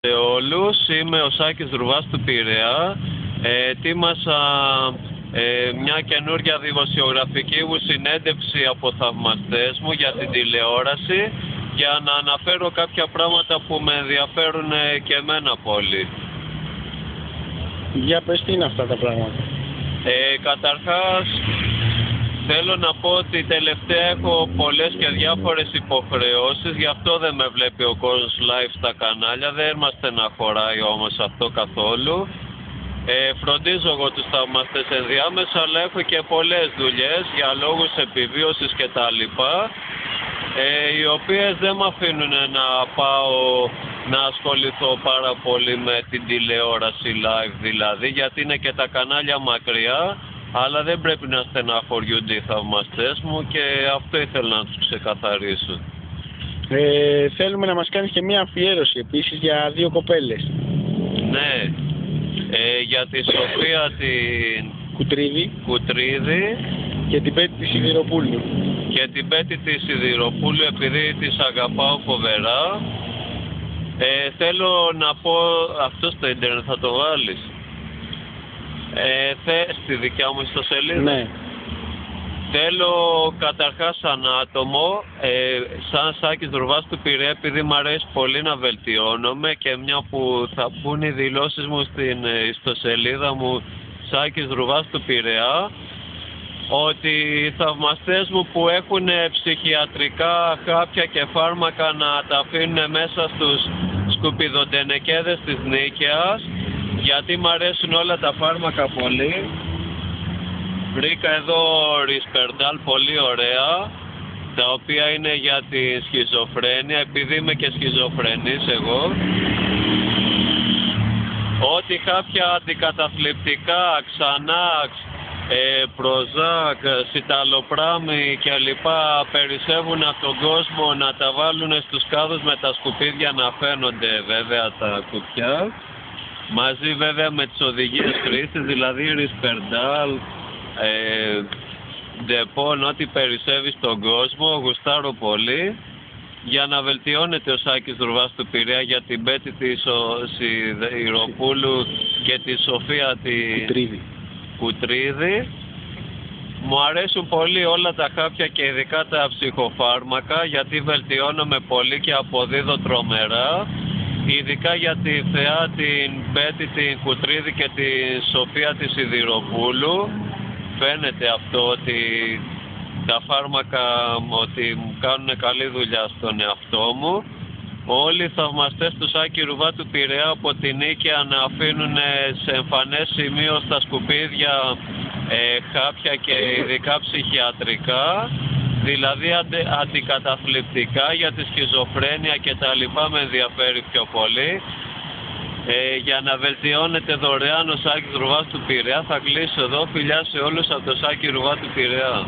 Σε όλους, είμαι ο Σάκης Δρουβάς του Πειραιά. Ετοίμασα μια καινούργια δημοσιογραφική μου συνέντευξη από θαυμαστές μου για την τηλεόραση, για να αναφέρω κάποια πράγματα που με ενδιαφέρουν και εμένα πολύ. Για πες, τι είναι αυτά τα πράγματα? Καταρχάς, θέλω να πω ότι τελευταία έχω πολλές και διάφορες υποχρεώσεις, γι' αυτό δεν με βλέπει ο κόσμος live στα κανάλια, δεν μας στεναχωράει όμως αυτό καθόλου. Φροντίζω εγώ τους θαυμαστές ενδιάμεσα, αλλά έχω και πολλές δουλειές για λόγους επιβίωσης κτλ. Οι οποίες δεν με αφήνουν να πάω να ασχοληθώ πάρα πολύ με την τηλεόραση live δηλαδή, γιατί είναι και τα κανάλια μακριά, αλλά δεν πρέπει να στεναχωριούνται οι θαυμαστές μου και αυτό ήθελα να τους ξεκαθαρίσω. Θέλουμε να μας κάνεις και μια αφιέρωση επίσης για δύο κοπέλες. Ναι, για τη Σοφία την Κουτρίδη και την Πέτη τη Σιδηροπούλου. Και την Πέτη τη Σιδηροπούλου, επειδή τις αγαπάω φοβερά. Θέλω να πω, αυτό στο ίντερνετ θα το βάλεις? Στη δικιά μου ιστοσελίδα. Ναι. Θέλω καταρχάς σαν άτομο, σαν Σάκης Δρουβάς του Πειραιά, επειδή μου αρέσει πολύ να βελτιώνομαι και μια που θα μπουν οι δηλώσεις μου στην ιστοσελίδα μου Σάκης Δρουβάς του Πειραιά, ότι οι θαυμαστές μου που έχουν ψυχιατρικά χάπια και φάρμακα να τα αφήνουν μέσα στους σκουπιδοντενεκέδες της Νίκαιας, γιατί μου αρέσουν όλα τα φάρμακα πολύ. Βρήκα εδώ Ρισπερντάλ πολύ ωραία, τα οποία είναι για τη σχιζοφρένεια, επειδή είμαι και σχιζοφρενής εγώ. Ό,τι χάπια αντικαταθλιπτικά, Ξανάξ, Προζάκ, Σιταλοπράμι κλπ. Περισσεύουν από τον κόσμο, να τα βάλουν στους κάδους με τα σκουπίδια να φαίνονται βέβαια τα κουπιά. Μαζί βέβαια με τις οδηγίες χρήσης, δηλαδή Ρισπερντάλ, Ντεπών, ό,τι περισσεύει στον κόσμο, γουστάρω πολύ. Για να βελτιώνεται ο Σάκης Δρουβάς του Πειραιά για την Πέτη τη Σιδηροπούλου και τη Σοφία τη Κουτρίδη. Μου αρέσουν πολύ όλα τα χάπια και ειδικά τα ψυχοφάρμακα, γιατί βελτιώνομαι πολύ και αποδίδω τρομερά. Ειδικά για τη Θεά, την Πέτη, την Κουτρίδη και τη Σοφία τη Σιδηροπούλου. Φαίνεται αυτό ότι τα φάρμακα ότι μου κάνουν καλή δουλειά στον εαυτό μου. Όλοι οι θαυμαστές του Σάκη Ρουβά του Πειραιά από την Νίκαια να αφήνουν σε εμφανές σημείο στα σκουπίδια χάπια και ειδικά ψυχιατρικά, δηλαδή αντικαταθλιπτικά για τη σχιζοφρένεια και τα λοιπά, με ενδιαφέρει πιο πολύ. Για να βελτιώνεται δωρεάν ο Σάκης Ρουβάς του Πειραιά. Θα κλείσω εδώ. Φιλιά σε όλους από το Σάκη Ρουβά του Πειραιά.